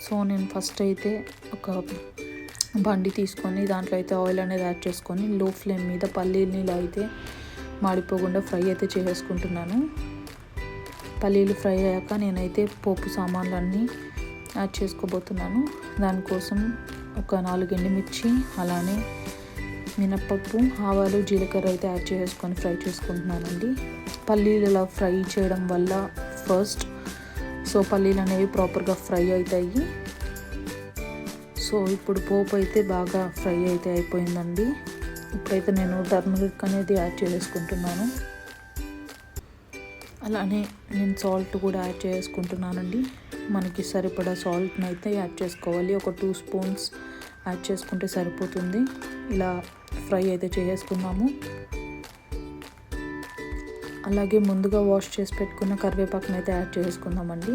So నేను first అయితే ఒక బండి తీసుకొని దాంట్లో అయితే ఆయిల్ అనేది యాడ్ చేసుకొని లో ఫ్లేమ్ మీద పల్లీలని ఇలా అయితే మాడిపోకుండా ఫ్రై అయితే చేసేసుకుంటున్నాను. పల్లీలు ఫ్రై అయ్యాక నేనైతే పోపు సామాన్లన్నీ యాడ్ చేసుకోబోతున్నాను. దానికోసం ఒక 4 ఎండుమిర్చి, అలానే మినప్పప్పు, ఆవాలు, జీలకర్ర అయితే యాడ్ చేసుకొని ఫ్రై చేసుకుంటున్నానండి. పల్లీలు ఇలా ఫ్రై చేయడం వల్ల ఫస్ట్ పల్లీలు అనేవి ప్రాపర్గా ఫ్రై అవుతాయి. సో ఇప్పుడు పోపు అయితే బాగా ఫ్రై అయితే అయిపోయిందండి. ఇప్పుడైతే నేను టర్మరిక్ అనేది యాడ్ చేసుకుంటున్నాను. అలానే నేను సాల్ట్ కూడా యాడ్ చేసుకుంటున్నానండి. మనకి సరిపడా సాల్ట్ని అయితే యాడ్ చేసుకోవాలి. ఒక 2 స్పూన్స్ యాడ్ చేసుకుంటే సరిపోతుంది. ఇలా ఫ్రై అయితే చేసుకున్నాము. అలాగే ముందుగా వాష్ చేసి పెట్టుకున్న కరివేపాకుని అయితే యాడ్ చేసుకుందామండి.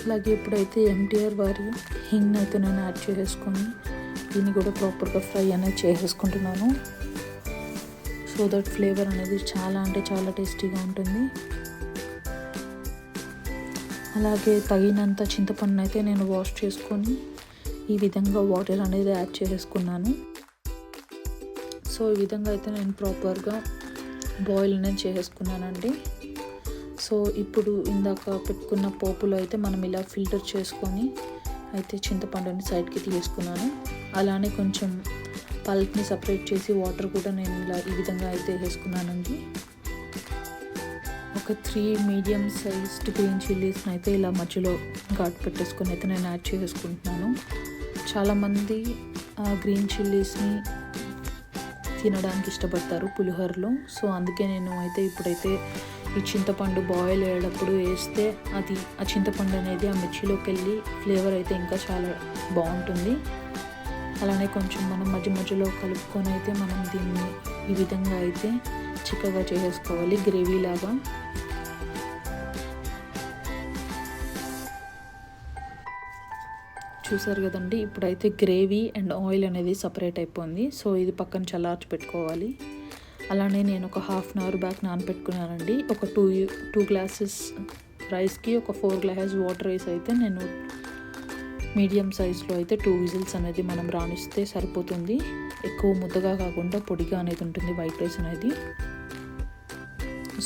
అలాగే ఇప్పుడైతే ఎంటీఆర్ వారి హింగ్ అయితే నేను యాడ్ చేసుకొని దీన్ని కూడా ప్రాపర్గా ఫ్రై అనేది చేసేసుకుంటున్నాను. సో దట్ ఫ్లేవర్ అనేది చాలా అంటే చాలా టేస్టీగా ఉంటుంది. అలాగే తగినంత చింతపండు అయితే నేను వాష్ చేసుకొని ఈ విధంగా వాటర్ అనేది యాడ్ చేసేసుకున్నాను. సో ఈ విధంగా అయితే నేను ప్రాపర్గా బాయిల్ అనేది చేసేసుకున్నానండి. సో ఇప్పుడు ఇందాక పెట్టుకున్న పోపులో అయితే మనం ఇలా ఫిల్టర్ చేసుకొని అయితే చింతపండుని సైడ్కి తీసుకున్నాను. అలానే కొంచెం పల్ప్ని సపరేట్ చేసి వాటర్ కూడా నేను ఇలా ఈ విధంగా అయితే వేసుకున్నానండి. ఒక 3 మీడియం సైజ్డ్ గ్రీన్ చిల్లీస్ని అయితే ఇలా మధ్యలో ఘాటు పెట్టేసుకొని అయితే నేను యాడ్ చేసుకుంటున్నాను. చాలామంది గ్రీన్ చిల్లీస్ని తినడానికి ఇష్టపడతారు పులిహోరలో. సో అందుకే నేను అయితే ఇప్పుడైతే ఈ చింతపండు బాయిల్ అయ్యేటప్పుడు వేస్తే ఆ చింతపండు అనేది ఆ మిర్చిలోకి వెళ్ళి ఫ్లేవర్ అయితే ఇంకా చాలా బాగుంటుంది. అలానే కొంచెం మనం మధ్యలో కలుపుకొని అయితే మనం దీన్ని ఈ విధంగా అయితే చిక్కగా చేసేసుకోవాలి, గ్రేవీ లాగా. చూసారు కదండి, ఇప్పుడైతే గ్రేవీ అండ్ ఆయిల్ అనేది సపరేట్ అయిపోయింది. సో ఇది పక్కన చల్లార్చి పెట్టుకోవాలి. అలానే నేను ఒక 1/2 అవర్ బ్యాక్ నానబెట్టుకున్నానండి. ఒక 2 గ్లాసెస్ రైస్కి ఒక 4 గ్లాసెస్ వాటర్ వేసి అయితే నేను మీడియం సైజులో అయితే 2 విజిల్స్ అనేది మనం రాణిస్తే సరిపోతుంది. ఎక్కువ ముద్దగా కాకుండా పొడిగా అనేది ఉంటుంది వైట్ రైస్ అనేది.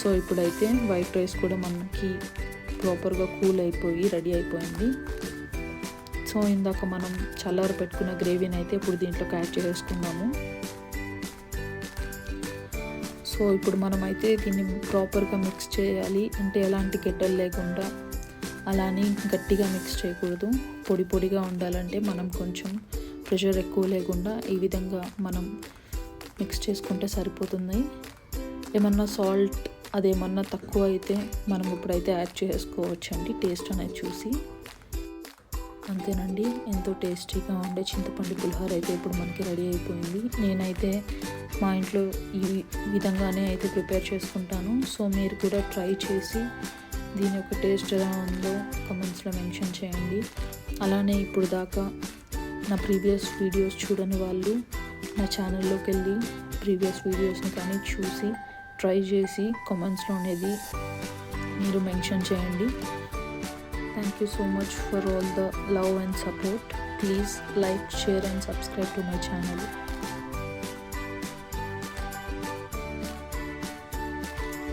సో ఇప్పుడైతే వైట్ రైస్ కూడా మనకి ప్రాపర్గా కూల్ అయిపోయి రెడీ అయిపోయింది. సో ఇందాక మనం చల్లారి పెట్టుకున్న గ్రేవీని అయితే ఇప్పుడు దీంట్లోకి యాడ్ చేసుకున్నాము. సో ఇప్పుడు మనమైతే దీన్ని ప్రాపర్గా మిక్స్ చేయాలి. అంటే ఎలాంటి గడ్డలు లేకుండా, అలానే గట్టిగా మిక్స్ చేయకూడదు. పొడిగా ఉండాలంటే మనం కొంచెం ప్రెషర్ ఎక్కువ లేకుండా ఈ విధంగా మనం మిక్స్ చేసుకుంటే సరిపోతుంది. ఏమన్నా సాల్ట్ అదేమన్నా తక్కువ అయితే మనం ఇప్పుడైతే యాడ్ చేసుకోవచ్చండి, టేస్ట్ అనేది చూసి. అంతేనండి, ఎంతో టేస్టీగా ఉండే చింతపండు పులిహోర అయితే ఇప్పుడు మనకి రెడీ అయిపోయింది. నేనైతే మా ఇంట్లో ఈ విధంగానే అయితే ప్రిపేర్ చేసుకుంటాను. సో మీరు కూడా ట్రై చేసి దీని యొక్క టేస్ట్ ఎలా ఉందో కమెంట్స్లో మెన్షన్ చేయండి. అలానే ఇప్పుడు దాకా నా ప్రీవియస్ వీడియోస్ చూడని వాళ్ళు నా ఛానల్లోకి వెళ్ళి ప్రీవియస్ వీడియోస్ని కానీ చూసి ట్రై చేసి కామెంట్స్లో అనేది మీరు మెన్షన్ చేయండి. Thank you so much for all the love and support. Please like, share and subscribe to my channel.